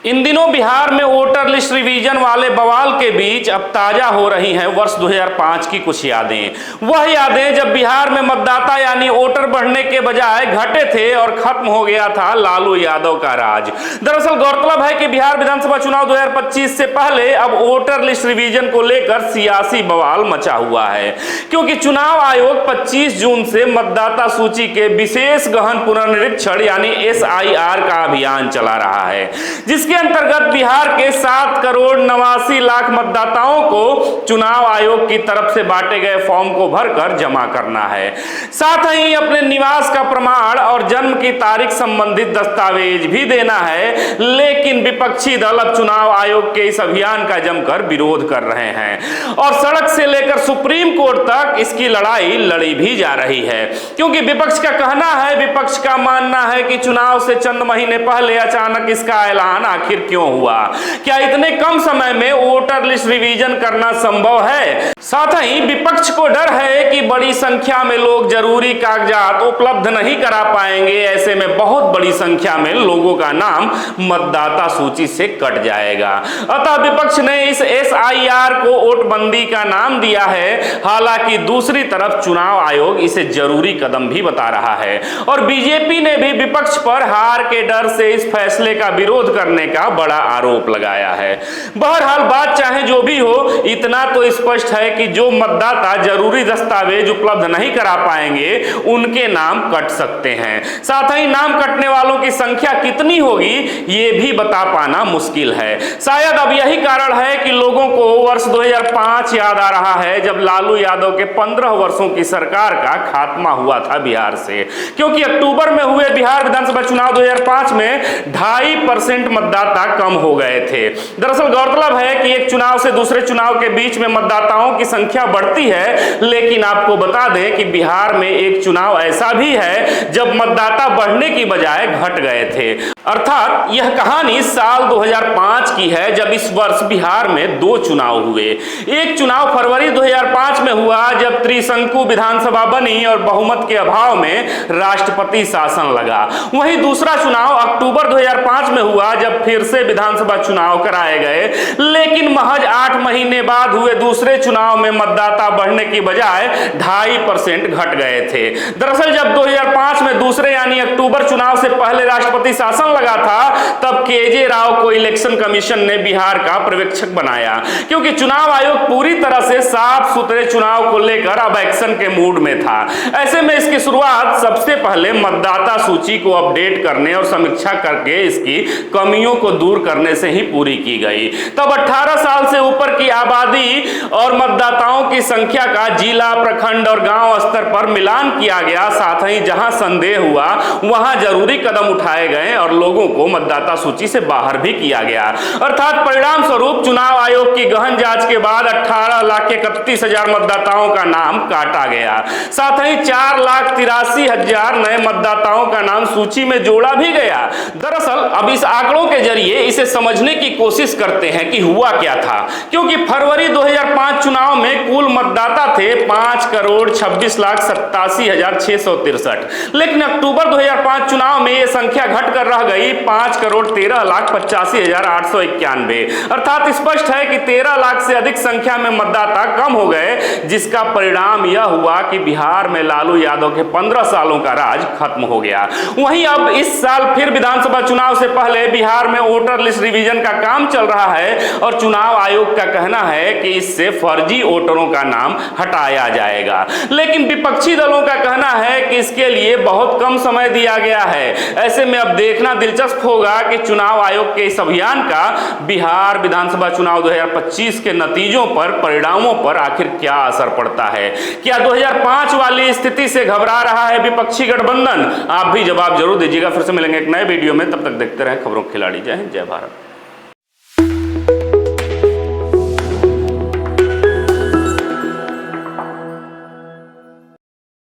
इन दिनों बिहार में voter list revision वाले बवाल के बीच अब ताजा हो रही हैं वर्ष 2005 की कुछ यादें। वह यादें जब बिहार में मतदाता यानी वोटर बढ़ने के बजाय घटे थे और खत्म हो गया था लालू यादव का राज। दरअसल गौरतलब है कि बिहार विधानसभा चुनाव 2025 से पहले अब वोटर लिस्ट रिवीजन को लेकर सियासी बवाल मचा हुआ है, क्योंकि चुनाव आयोग 25 जून से मतदाता सूची के विशेष गहन पुनर्निरीक्षण यानी SIR का अभियान चला रहा है, जिसके अंतर्गत बिहार के 7,89,00,000 मतदाताओं को चुनाव आयोग की तरफ से बांटे गए फॉर्म को भरकर जमा करना है। साथ ही अपने निवास का प्रमाण और जन्म की तारीख संबंधित दस्तावेज भी देना है। लेकिन विपक्षी दल अब चुनाव आयोग के इस अभियान का जमकर विरोध कर रहे हैं और सड़क से लेकर सुप्रीम कोर्ट तक इसकी लड़ाई लड़ी भी जा रही है, क्योंकि विपक्ष का मानना है कि चुनाव से चंद महीने पहले अचानक इसका ऐलान आखिर क्यों हुआ? क्या इतने कम समय में वोटर लिस्ट रिवीजन करना संभव है? साथ ही विपक्ष को डर है कि बड़ी संख्या में लोग जरूरी कागजात उपलब्ध नहीं करा पाएंगे, ऐसे में बहुत बड़ी संख्या में लोगों का नाम मतदाता सूची से कट जाएगा। अतः विपक्ष ने इस SIR को वोटबंदी का नाम दिया है। हालांकि दूसरी तरफ चुनाव आयोग इसे जरूरी कदम भी बता रहा है और बीजेपी ने भी विपक्ष पर हार के डर से इस फैसले का विरोध करने का बड़ा आरोप लगाया है। बहरहाल बात चाहे जो भी हो, इतना तो स्पष्ट है कि जो मतदाता जरूरी दस्तावेज उपलब्ध नहीं करा पाएंगे उनके नाम कट सकते हैं। साथ ही नाम कटने वालों की संख्या कितनी होगी ये भी बता पाना मुश्किल है। शायद अब यही कारण है कि लोगों को वर्ष 2005 याद आ रहा है, जब लालू यादव के 15 वर्षों की सरकार का खात्मा हुआ था बिहार से, क्योंकि अक्टूबर में हुए बिहार विधानसभा चुनाव 2005 में 2.5% मतदाता कम हो गए थे। दरअसल गौरतलब है कि एक चुनाव से दूसरे चुनाव के बीच में मतदाताओं की संख्या बढ़ती है, लेकिन आपको बता दें कि बिहार में एक चुनाव ऐसा भी है जब मतदाता बढ़ने की बजाय घट गए थे। अर्थात यह कहानी साल 2005 की है, जब इस वर्ष बिहार में 2 चुनाव हुए। एक चुनाव फरवरी 2005 में हुआ जब त्रिशंकु विधानसभा बनी और बहुमत के अभाव में राष्ट्रपति शासन लगा। वहीं दूसरा चुनाव अक्टूबर 2005 में हुआ जब फिर से विधानसभा चुनाव कराए गए, लेकिन महज 8 महीने बाद हुए दूसरे चुनाव में मतदाता बढ़ने की बजाय 2.5% घट गए थे। दरअसल जब 2005 में दूसरे यानी अक्टूबर चुनाव से पहले राष्ट्रपति शासन लगा था, तब KJ राव को इलेक्शन कमीशन ने बिहार का पर्यवेक्षक बनाया, क्योंकि चुनाव आयोग पूरी तरह से साफ सुथरे चुनाव को लेकर अब एक्शन के मूड में था। ऐसे में इसकी शुरुआत सबसे पहले मतदाता सूची को अपडेट करने और समीक्षा करके इसकी कमियों को दूर करने से ही पूरी की गई। तब 18 साल से ऊपर की आबादी और मतदाताओं की संख्या का जिला, प्रखंड और गांव स्तर पर मिलान किया गया। साथ ही जहां संदेह हुआ वहां जरूरी कदम उठाए गए और लोगों को मतदाता सूची से बाहर भी किया गया। अर्थात परिणाम स्वरूप चुनाव आयोग की गहन जांच के बाद 18,31,000 मतदाताओं का नाम काटा गया। साथ ही 4,83,000 नए मतदाताओं का नाम सूची में जोड़ा भी गया। दरअसल अब इस आंकड़ों के जरिए इसे समझने की कोशिश करते हैं कि हुआ क्या था, क्योंकि फरवरी 2005 चुनाव में कुल मतदाता थे 5,26,87,663, लेकिन अक्टूबर 2005 चुनाव में यह संख्या घटकर रह गई 5,13,85,891। अर्थात स्पष्ट है कि 13 लाख से अधिक संख्या में मतदाता कम हो गए, जिसका परिणाम यह हुआ कि बिहार में लालू यादव के 15 सालों का राज खत्म हो गया। वहीं अब इस साल फिर विधानसभा चुनाव से पहले बिहार में वोटर लिस्ट रिवीजन का काम चल रहा है और चुनाव आयोग का कहना है कि इससे फर्जी वोटरों का नाम हटाया जाएगा। लेकिन विपक्षी दलों का कहना है कि इसके लिए बहुत कम समय दिया गया है। ऐसे में अब देखना दिलचस्प होगा कि चुनाव आयोग के इस अभियान का बिहार विधानसभा चुनाव 2025 के नतीजों पर, परिणामों पर आखिर क्या असर पड़ता है। क्या 2005 वाली स्थिति से घबरा रहा है विपक्षी गठबंधन? आप भी जवाब जरूर दीजिएगा। फिर से मिलेंगे एक नए वीडियो में, तब तक देखते रहें खबरों खिलाड़ी। जय हिंद, जय भारत।